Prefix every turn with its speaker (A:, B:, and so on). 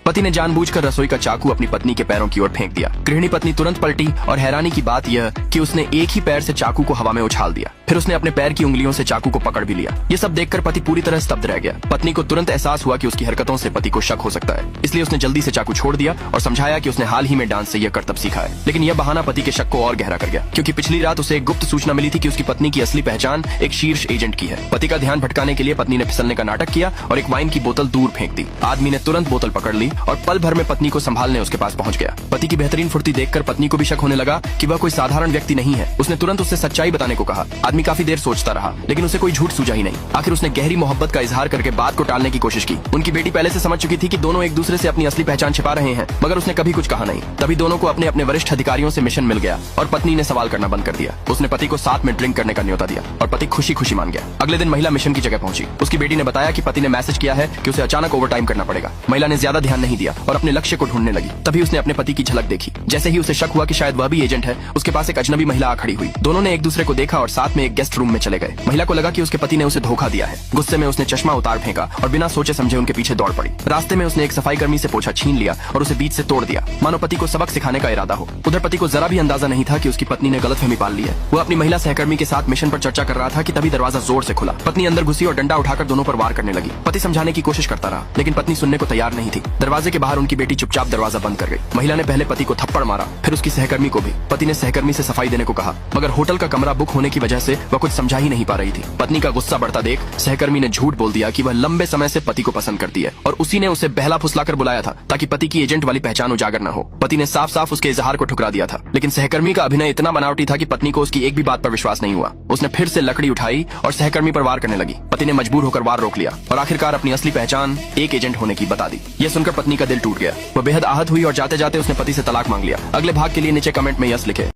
A: पति ने जानबूझकर रसोई का चाकू अपनी पत्नी के पैरों की ओर फेंक दिया। गृहिणी पत्नी तुरंत पलटी और हैरानी की बात यह कि उसने एक ही पैर से चाकू को हवा में उछाल दिया। फिर उसने अपने पैर की उंगलियों से चाकू को पकड़ भी लिया। ये सब देखकर पति पूरी तरह स्तब्ध रह गया। पत्नी को तुरंत एहसास हुआ कि उसकी हरकतों से पति को शक हो सकता है, इसलिए उसने जल्दी से चाकू छोड़ दिया और समझाया कि उसने हाल ही में डांस से यह करतब सीखा है। लेकिन यह बहाना पति के शक को और गहरा कर गया, क्योंकि पिछली रात उसे एक गुप्त सूचना मिली थी कि उसकी पत्नी की असली पहचान एक शीर्ष एजेंट की है। पति का ध्यान भटकाने के लिए पत्नी ने फिसलने का नाटक किया और एक वाइन की बोतल दूर फेंक दी। आदमी ने तुरंत बोतल पकड़ ली और पल भर में पत्नी को संभालने उसके पास पहुंच गया। पति की बेहतरीन फुर्ती देखकर पत्नी को भी शक होने लगा कि वह कोई साधारण व्यक्ति नहीं है। उसने तुरंत उससे सच्चाई बताने को कहा। आदमी काफी देर सोचता रहा, लेकिन उसे कोई झूठ सूझा ही नहीं। आखिर उसने गहरी मोहब्बत का इजहार करके बात को टालने की कोशिश की। उनकी बेटी पहले से समझ चुकी थी कि दोनों एक दूसरे से अपनी असली पहचान छिपा रहे हैं, मगर उसने कभी कुछ कहा नहीं। तभी दोनों को अपने अपने वरिष्ठ अधिकारियों से मिशन मिल गया और पत्नी ने सवाल करना बंद कर दिया। उसने पति को साथ में ड्रिंक करने का न्योता दिया और पति खुशी खुशी मान गया। अगले दिन महिला मिशन की जगह पहुंची। उसकी बेटी ने बताया कि पति ने मैसेज किया है कि उसे अचानक ओवरटाइम करना पड़ेगा। महिला ने ज्यादा ध्यान नहीं दिया और अपने लक्ष्य को ढूंढने लगी। तभी उसने अपने पति की झलक देखी। जैसे ही उसे शक हुआ कि शायद वह भी एजेंट है, उसके पास एक अजनबी महिला आ खड़ी हुई। दोनों ने एक दूसरे को देखा और साथ में एक गेस्ट रूम में चले गए। महिला को लगा कि उसके पति ने उसे धोखा दिया है। गुस्से में उसने चश्मा उतार फेंका और बिना सोचे समझे उनके पीछे दौड़ पड़ी। रास्ते में उसने एक सफाई कर्मी से पोछा छीन लिया और उसे बीच से तोड़ दिया, मानो पति को सबक सिखाने का इरादा हो। उधर पति को जरा भी अंदाजा नहीं था कि उसकी पत्नी ने गलतफहमी पाल ली है। वो अपनी महिला सहकर्मी के साथ मिशन पर चर्चा कर रहा था कि तभी दरवाजा जोर से खुला। पत्नी अंदर घुसी और डंडा उठाकर दोनों पर वार करने लगी। पति समझाने की कोशिश करता रहा, लेकिन पत्नी सुनने को तैयार नहीं थी। दरवाजे के बाहर उनकी बेटी चुपचाप दरवाजा बंद कर गई। महिला ने पहले पति को थप्पड़ मारा, फिर उसकी सहकर्मी को भी। पति ने सहकर्मी से सफाई देने को कहा, मगर होटल का कमरा बुक होने की वजह से वह कुछ समझा ही नहीं पा रही थी। पत्नी का गुस्सा बढ़ता देख सहकर्मी ने झूठ बोल दिया कि वह लंबे समय से पति को पसंद करती है और उसी ने उसे बहला फुसलाकर बुलाया था ताकि पति की एजेंट वाली पहचान उजागर न हो। पति ने साफ साफ उसके इजहार को ठुकरा दिया था, लेकिन सहकर्मी का अभिनय इतना बनावटी था कि पत्नी को उसकी एक भी बात पर विश्वास नहीं हुआ। उसने फिर से लकड़ी उठाई और सहकर्मी पर वार करने लगी। पति ने मजबूर होकर वार रोक लिया और आखिरकार अपनी असली पहचान एक एजेंट होने की बता दी। यह सुनकर पत्नी का दिल टूट गया। वह बेहद आहत हुई और जाते जाते उसने पति से तलाक मांग लिया। अगले भाग के लिए नीचे कमेंट में यस लिखे।